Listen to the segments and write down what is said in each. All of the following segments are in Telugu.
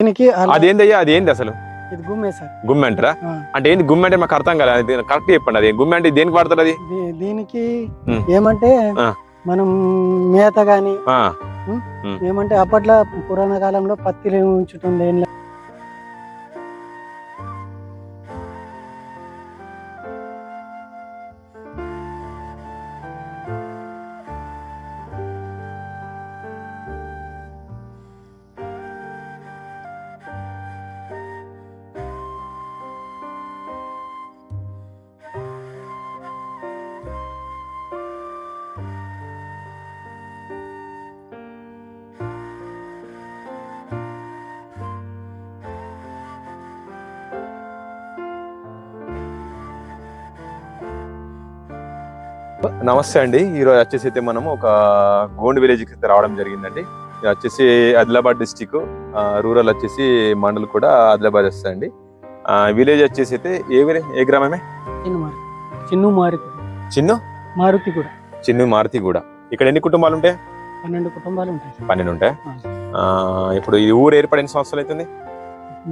దీనికి అదేందయ్యా అదేంది అసలు ఇది గుమ్మే సార్. గుమ్మె అంటారా? అంటే ఏంది గుమ్మె అంటే మాకు అర్థం కాలేదు, కరెక్ట్ చెప్పండి. అది గుమ్మె అంటే దేనికి వాడతారు? అది దీనికి ఏమంటే మనం మేత గాని ఏమంటే అప్పట్లో పురాణ కాలంలో పత్తిని ఉంచుతుంది. నమస్తే అండి. ఈరోజు వచ్చేసి అయితే మనము ఒక గోండ్ విలేజ్ కి రావడం జరిగిందండి. ఇది వచ్చేసి ఆదిలాబాద్ డిస్టిక్, రూరల్ వచ్చేసి మండల్ కూడా ఆదిలాబాద్ వస్తాయండి. విలేజ్ వచ్చేసి అయితే ఏ గ్రామమే? చిన్ను మారుతి కూడా. ఇక్కడ ఎన్ని కుటుంబాలు ఉంటాయి? 12 కుటుంబాలు ఉంటాయి. 12 ఉంటాయి. ఇప్పుడు ఈ ఊరు ఏర్పడిన సంవత్సరాలు అవుతుంది?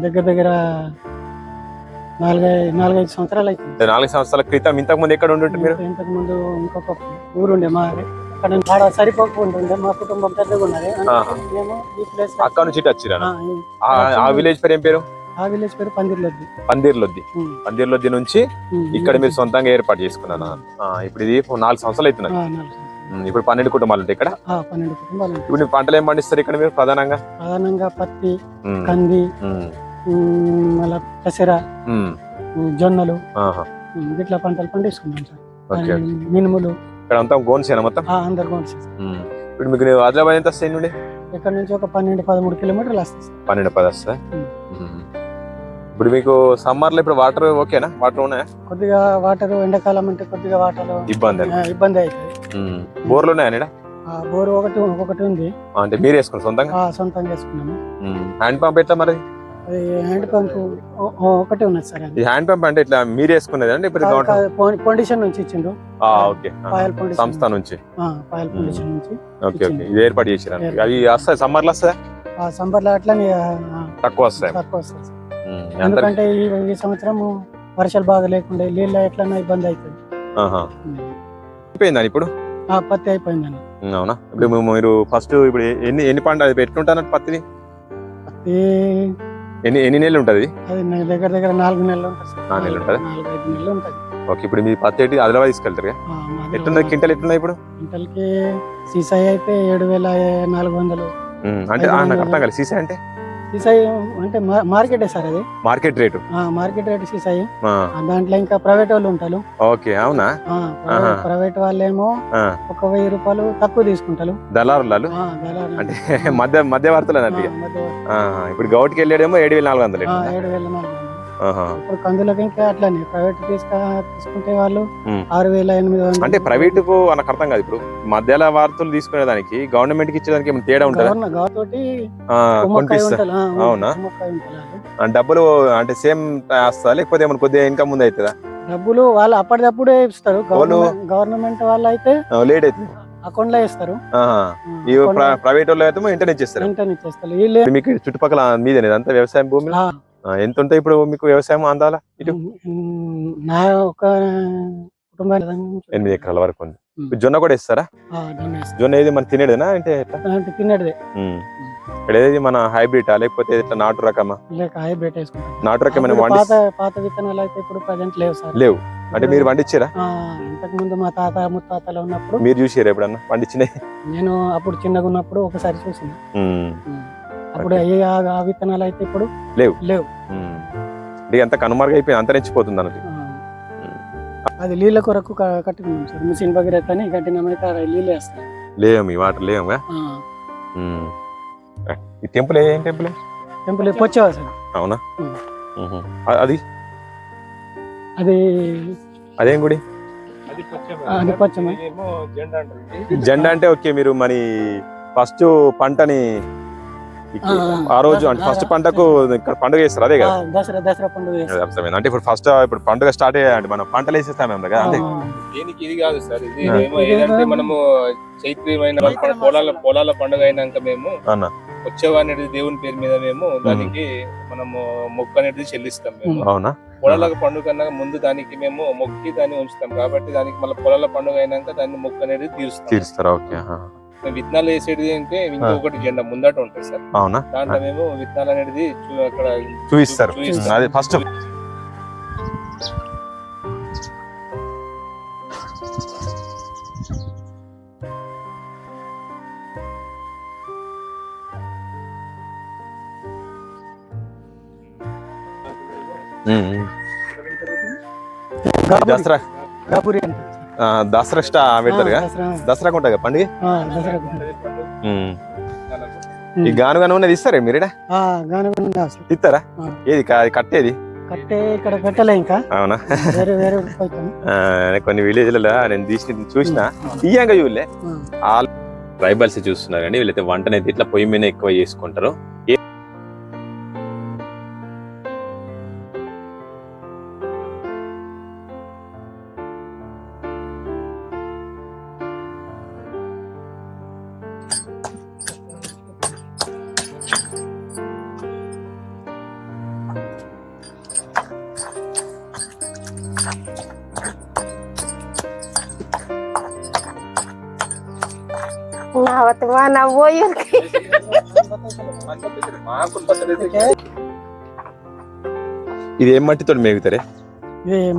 దగ్గర 4-5 సంవత్సరాలు అవుతుంది. 4 సంవత్సరాల క్రితం. ఇంతకు ముందు ఎక్కడ ఉంటుంటే మీరు? ఇంతకు ముందు ఇంకొక ఊరుండే మా అక్కడ సరిపోకుంటుండే. మా కుటుంబం పెద్దగా ఉన్నది. అక్కడ నుంచి వచ్చిరా? ఆ విలేజ్ పేరు ఏం పేరు? ఆ విలేజ్ పేరు పందిర్లొద్ది నుంచి ఇక్కడ మీరు సొంతంగా ఏర్పాటు చేసుకున్నాను. ఇప్పుడు ఇది 4 సంవత్సరాలు అవుతున్నాయి. ఇప్పుడు 12 కుటుంబాలు ఉంటాయి ఇక్కడ. 12 కుటుంబాలు. ఇప్పుడు పంటలు ఏం పండిస్తారు ఇక్కడ మీరు? ప్రధానంగా పత్తి, కంది, మళ్ళా పెసర, జొన్నలు ఇట్లా పంటలు పండిస్తున్నాం సార్. మినుములు. ఇక్కడ అంతా గోన్సేనా మొత్తం? అందరు గోన్సే. ఇప్పుడు మీకు ఆదిలాబాద్ ఎంత వస్తాయి నుండి? ఇక్కడ నుంచి ఒక 12-13 కిలోమీటర్లు వస్తాయి. 12-10 వస్తాయి. ఇప్పుడు మీకు సమ్మర్ లో ఇప్పుడు వాటర్ ఓకేనా? వాటర్ ఉన్నాయా? కొద్దిగా వాటర్ ఎండాకాలం అంటే కొద్దిగా వాటర్ ఇబ్బంది అవుతుంది. బోర్లు ఉన్నాయా? బోర్ ఒకటి ఉంది. అంటే మీరు వేసుకున్నారు సొంతంగా వేసుకున్నాము. హ్యాండ్ పంప్ ఎట్లా మరి? హ్యాండ్ పంప్ ఒకటే ఉన్నది సార్. హ్యాండ్ పంప్ అంటే ఇట్లా మీరు వేసుకునేది అండి? పొండిషన్ నుంచి ఇచ్చిండు. సంస్థ నుంచి నుంచి ఇది ఏర్పాటు చేసిరా? అవి వస్తాయి సమ్మర్ లో? వస్తాయి సమ్మర్ లో అట్లా తక్కువ వస్తాయి. ఎందుకంటే ఈ సంవత్సరం వర్షాలు బాగా లేకుండా నీళ్ళ ఎట్లన్నా ఇబ్బంది అవుతుంది. అయిపోయిందని ఇప్పుడు పత్తి అయిపోయిందని. అవునా? ఇప్పుడు మీరు ఫస్ట్ ఇప్పుడు ఎన్ని పంట అది పెట్టుకుంటారు పత్తిని? ఎన్ని నెలలు ఉంటది? అది దగ్గర 4 నెలలు ఉంటుంది. 4 నెలలు ఉంటది. 4-5 నెలలు ఉంటది. ఓకే. ఇప్పుడు మీ పత్తి ఏంటి ఆదిలాబాద్ తీసుకెళ్తారు? ఎట్లున్నది క్వింటల్? ఎట్లున్నాయి ఇప్పుడు క్వింటల్కి? సీసాయి అయితే 7,400. అంటే నాకు అర్థం కాలేదు. సీసాయి అంటే? సీసాయి అంటే మార్కెట్ సార్. అది మార్కెట్ రేటు సీసాయి. దాంట్లో ఇంకా ప్రైవేట్ వాళ్ళు ఉంటారు. ఓకే. అవునా? ప్రైవేట్ వాళ్ళేమో 1,000 రూపాయలు తక్కువ తీసుకుంటారు. దళారులు అంటే మధ్యవర్తులు అన్నట్టు. ఇప్పుడు గౌట్కి వెళ్ళాడేమో 7,400. 7,400. ఇప్పుడు కందులకి ఇంకా అట్లానే ప్రైవేట్ తీసుకుంటే వాళ్ళు 6,800. అంటే ప్రైవేట్ కు నాకు అర్థం కాదు. ఇప్పుడు మధ్యలో వార్తలు తీసుకునే దానికి గవర్నమెంట్ కి ఇచ్చేదానికి ఏమైనా తేడా ఉంటుందా? అవునా? డబ్బులు అంటే సేమ్ వస్తా లేకపోతే ఏమైనా కొద్దిగా ఇన్కమ్ ముందు అవుతుందా? డబ్బులు వాళ్ళు అప్పటిదప్పుడే ఇస్తారు. గవర్నమెంట్ వాళ్ళు అయితే లేట్ అవుతుంది, అకౌంట్ లో ఇస్తారు. ప్రైవేట్ వాళ్ళు అయితే ఇంటర్నెట్ ఇచ్చేస్తారు. మీకు చుట్టుపక్కల మీదే అంతా వ్యవసాయం భూమి ఎంత ఉంటాయి ఇప్పుడు మీకు వ్యవసాయం అందాలా? ఇటు నా ఒక కుటుంబం 8 ఎకరాల వరకు ఉంది. జొన్న కూడా ఇస్తారా? జొన్న ఏది మన తినేదేనా అంటే తినేదే? ఏది మన హైబ్రిడ్ లేకపోతే ఇట్లా నాటు రకమా? హైబ్రిడ్ నాటు రకమైన పాత విత్తనాలు అయితే ఇప్పుడు ప్రజెంట్ లేవు సార్. లేవు అంటే మీరు పండించారా? ఇంతకు ముందు మా తాత ముత్తాతలు ఉన్నప్పుడు మీరు చూసారా ఎప్పుడన్నా పండించినాయి? నేను అప్పుడు చిన్నగా ఉన్నప్పుడు ఒకసారి చూసిన. అప్పుడు ఆ విత్తనాలు అయితే ఇప్పుడు లేవు. అంత కనుమరుగైపోయి అంతరించిపోతుంది అన్నది. అది నీళ్ళ కొరకు కట్టుకున్నాం సార్. మిషన్ భగీరథ అని కట్టినమైతే నీళ్ళు వేస్తాం. లేవు మీ వాటర్ లేవుగా? ఈ టెంపుల్ ఏం టెంపుల్? Temple పొచ్చేవా sir. అవునా? అది అదేం గుడి? అది పొచ్చమ. జెండా అంటే ఓకే. మీరు మరి ఫస్ట్ పంటని ఆ రోజు అంటే ఫస్ట్ పంటకు ఇక్కడ పండుగ చేస్తారు అదే కదా? దసరా పండుగ. అంటే ఇప్పుడు పండుగ స్టార్ట్ అంటే మనం పంటలు వేసేస్తాం కదా? అంటే దీనికి ఇది కాదు సార్. ఇది ఏదంటే మనము చైత్రమైన పొలాల పండుగ అయినాక మేము వచ్చేవా అనేది దేవుని పేరు మీద మేము దానికి మనము మొక్కు అనేది చెల్లిస్తాం మేము. అవునా? పొలాల పండుగ కన్నా ముందు దానికి మేము మొక్కి దాన్ని ఉంచుతాం కాబట్టి దానికి మళ్ళీ పొలాల పండుగ అయినాక దాన్ని మొక్కు అనేది తీరుస్తారా? ఓకే. విత్తనాలు వేసేది అంటే ఇంకొకటి జెండా ముందట ఉంటుంది సార్. అవునా? దాంట్లో మేము విత్తనాలు అనేది అక్కడ చూపిస్తారు. అది ఫస్ట్ దసరా దసరా స్టా పెడతారుగా, దసరాకు ఉంటుంది పండుగ. ఈ గానుగాను ఉన్నది ఇస్తారా మీరేడా? ఇస్తారా? ఏది కట్టేది? కట్టే ఇక్కడ పెట్టలే ఇంకా. అవునా? కొన్ని విలేజ్లలో నేను చూసిన ఇయ్యంగా చూడలే. ఆల్ ట్రైబల్స్ చూస్తున్నారు కానీ వీళ్ళైతే వంటనైతే ఇట్లా పొయ్యి మీద ఎక్కువ చేసుకుంటారు. ఇది ఏం మట్టితో మేగుతారే?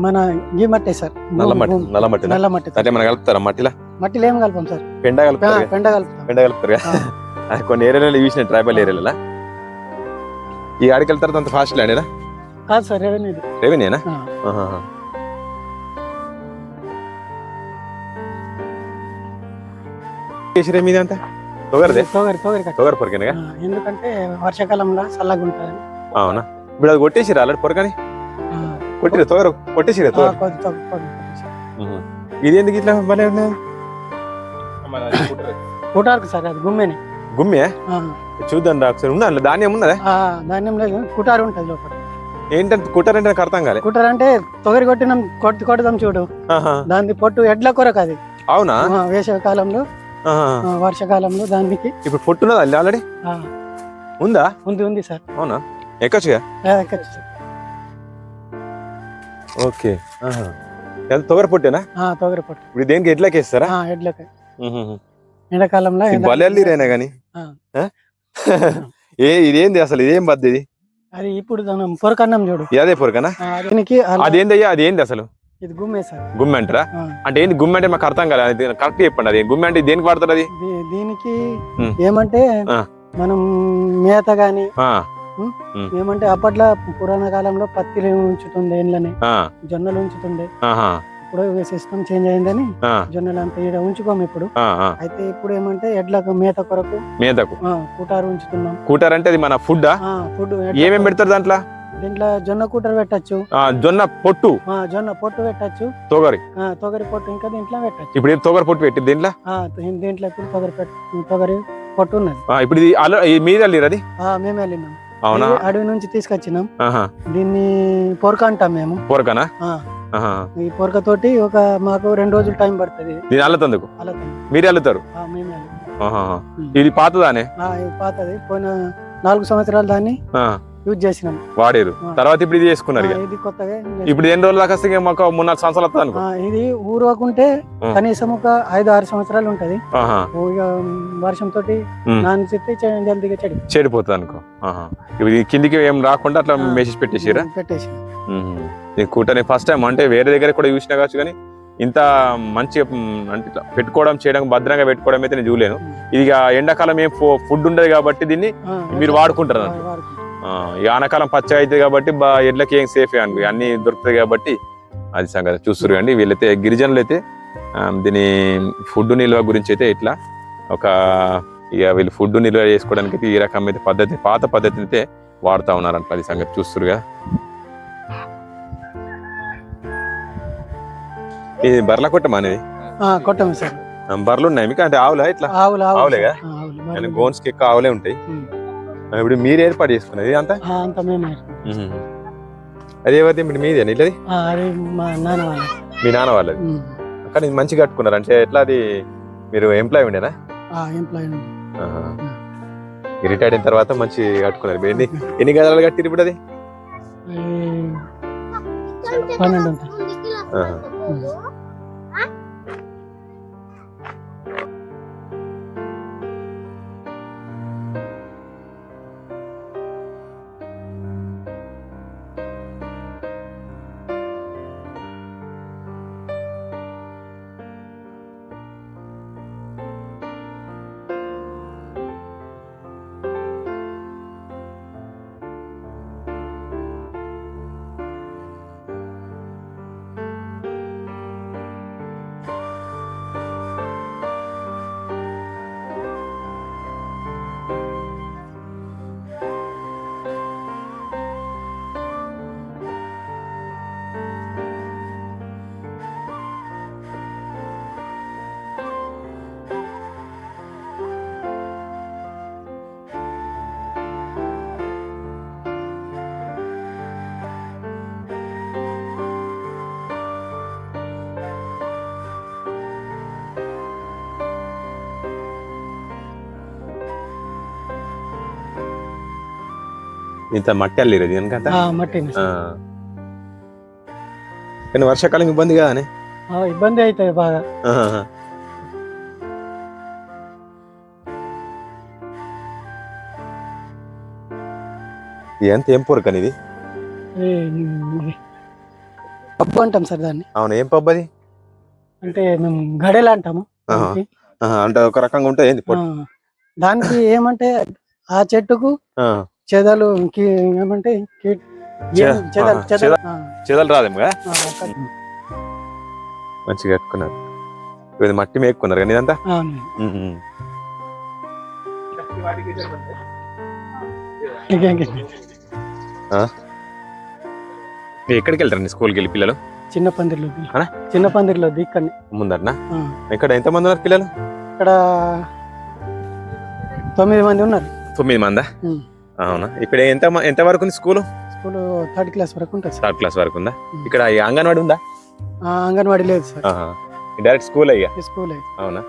మన ఈ మట్టి సార్, నల్ల మట్టి. నల్ల మట్టి. నల్ల మట్టి అంటే మనం కలుపుతారా మట్టిలా? మట్టిలో ఏం కలపం సార్, పెండ కలుపుతారు. పెండ కలుపుతారు. కొన్ని ఏరియాలలో చూసిన ట్రైబల్ ఏరియాలలో ఈ ఆడికి వెళ్తారు అంత ఫాస్ట్ ల్యాండేనా? కాదు సార్, రెవెన్యూ. రెవెన్యూనా? మీద అంతా తొగరదే? తొగర పొరకనే. ఎందుకంటే వర్షాకాలంలో చల్లగా ఉంటుంది. అవునా? ఇప్పుడు అది కొట్టేసిరా ఆల్రెడీ పొరకని? కొట్టిరా తొగర? కొట్టేసిరా తొగర? ఇది ఎందుకు ఇట్లా భలే ఉన్నది? కుటార్కు సార్, అది గుమ్మేనే. గుమ్మే? చూద్దాం రా ఒకసారి. ఉందా ధాన్యం? ఉన్నదా? ధాన్యం లేదు, కుటారు ఉంటుంది లోపల. ఏంటంటే కుటార్ అంటే నాకు అర్థం కాలే. కుటార్ అంటే తొగరి కొట్టినాం, కొడదాం చూడు, దాని పొట్టు ఎడ్ల కొరకు అది. అవునా? వేసవి కాలంలో, వర్షాకాలంలో దానికి. ఇప్పుడు పొట్టు ఉన్నదా ఆల్రెడీ? ఉందా? ఉంది సార్. అవునా? ఎక్కచ్చుగా? ఎక్కచ్చు సార్. ఓకే. తొగర పొట్టేనా? తొగరి పొట్టు. ఇప్పుడు దేనికి ఎడ్లకి వేస్తారా? ఎడ్లకి. ఎండాకాలంలో బలెల్లిరైనా గానీ ఇదేంది అసలు? ఇదేం బద్ది ఇది? అది ఇప్పుడు పొరకన్నం చూడు. అదే పొరకనా? అదేందయ్యా? అదేంది అసలు? ఇది గుమ్మే సార్. గుమ్మె అంటారా? అంటే ఏంది గుమ్మె అంటే మాకు అర్థం కాదు, కరెక్ట్ చెప్పండి. అది గుమ్మె అంటే దేనికి వాడతారు? అది దీనికి ఏమంటే మనం మేత గాని ఏమంటే అప్పట్లో పురాణ కాలంలో పత్తిలు ఉంచుతుండే, ఏండ్లని జొన్నలు ఉంచుతుండే. ఇప్పుడు సిస్టమ్ చేంజ్ అయిందని జొన్నలు అంతా ఈడ ఉంచుకోము ఇప్పుడు. అయితే ఇప్పుడు ఏమంటే ఎడ్లకు మేత కొరకు కూటారు ఉంచుతున్నాం. కూటారు అంటే అది మన ఫుడ్. ఫుడ్ ఏమేమి పెడతారు దాంట్లో? దీంట్లో జొన్న కూటర్ పెట్టచ్చు, జొన్న పొట్టు పెట్టచ్చు, తొగరి పొట్టు ఇంకా దీంట్లో పెట్టచ్చు. ఇప్పుడు తొగరి పొట్టు పెట్టి దీంట్లో ఇప్పుడు తొగరి పొట్టు ఉన్నది. ఇప్పుడు మీరు వెళ్ళిరు? అది మేము వెళ్ళినాం. అవునా? అడవి నుంచి తీసుకొచ్చినాం. దీన్ని పొరక అంటాం మేము. పొరకనా? ఈ పొరక తోటి మాకు 2 రోజులు టైం పడుతుంది. అల్లతందుకు మీరు వెళ్తారు? ఇది పాతదానే? పాతది. పోయిన 4 సంవత్సరాలు దాన్ని యూజ్ చేసినాం, వాడారు. తర్వాత ఇప్పుడు ఇది చేసుకున్నారు. ఇది కొత్తగా. ఇప్పుడు ఎన్ని రోజుల దాకా మాకు 3-4 సంవత్సరాలు వస్తుంది అనుకో. ఇది ఊరకుంటే కనీసం ఒక 5-6 సంవత్సరాలు ఉంటది. వర్షం తోటి నానిస్తే జల్దీగా చెడిపోతుంది అనుకో. ఇది కిందికి ఏం రాకుండా అట్లా మెసేజ్ పెట్టేసి కూటని ఫస్ట్ టైం అంటే వేరే దగ్గర కూడా చూసినా కావచ్చు, కానీ ఇంత మంచి అంటే ఇట్లా పెట్టుకోవడం చేయడం భద్రంగా పెట్టుకోవడం అయితే నేను చూడలేను. ఇది ఎండాకాలం ఏం ఫుడ్ ఉండదు కాబట్టి దీన్ని మీరు వాడుకుంటారు. ఈ ఆనకాలం పచ్చగా అవుతుంది కాబట్టి ఎడ్లకి ఏం సేఫ్ అనుకో, అన్ని దొరుకుతాయి కాబట్టి అది సంగతి చూస్తారు. అండి వీళ్ళైతే గిరిజనులు అయితే దీని ఫుడ్ నిల్వ గురించి అయితే ఇట్లా వీళ్ళు ఫుడ్ నిల్వ చేసుకోవడానికి ఈ రకం అయితే పాత పద్ధతిని అయితే వాడుతూ ఉన్నారంట. అది సంగతి చూస్తురుగా. ఇది బర్ల కొట్టమా అనేది? కొట్టం సార్. బర్రెలు ఉన్నాయి మీకు? అంటే ఆవులా? ఇట్లా ఆవులేగా? గోన్స్ కి ఎక్కువ ఆవులే ఉంటాయి. ఇప్పుడు మీరు ఏర్పాటు చేసుకున్నది అంతా? అదే ఇప్పుడు మీదే ఇల్లది? మీ నాన్న వాళ్ళది. కానీ ఇది మంచిగా కట్టుకున్నారు అంటే ఎట్లా? అది మీరు ఎంప్లాయ్ ఉండేనా? రిటైర్డ్ అయిన తర్వాత మంచి కట్టుకున్నారు. ఎన్ని గదాలు కట్టిరు ఇప్పుడు అది? 12 ఉంటాయి. ఇంత మట్టి అల్లిరు దీనికంతా. మట్టి కానీ వర్షాకాలం ఇబ్బంది కదా? ఇబ్బంది అవుతాయి బాగా. ఎంత ఏం పూరక ఇది? పప్పు అంటాం సార్ దాన్ని. అవును, ఏం పప్పు అది? అంటే మేము గడెలు అంటాము. అంటే ఒక రకంగా ఉంటుంది ఏంది? దానికి ఏమంటే ఆ చెట్టుకు చెదలు ఏమంటే చెదలు రాదేమో. మంచిగా కట్టుకున్నారు. మట్టి మేక్కున్నారు కానీ ఇదంతా. ఎక్కడికి వెళ్తారండి స్కూల్కి వెళ్ళి పిల్లలు? చిన్న పందిరిలో ఇక్కడ ముందరనా? ఇక్కడ ఎంత మంది ఉన్నారు పిల్లలు? ఇక్కడ 9 మంది ఉన్నారు. 9 మందా? అవునా. ఇక్కడ ఎంత వరకు ఉంది స్కూల్? స్కూల్ 3rd క్లాస్ వరకు ఉంటుంది. 3rd క్లాస్ వరకు ఉందా? ఇక్కడ అంగన్వాడీ ఉందా? అంగన్వాడీ లేదు సార్. డైరెక్ట్ స్కూల్ అయ్యా? స్కూల్. అవునా.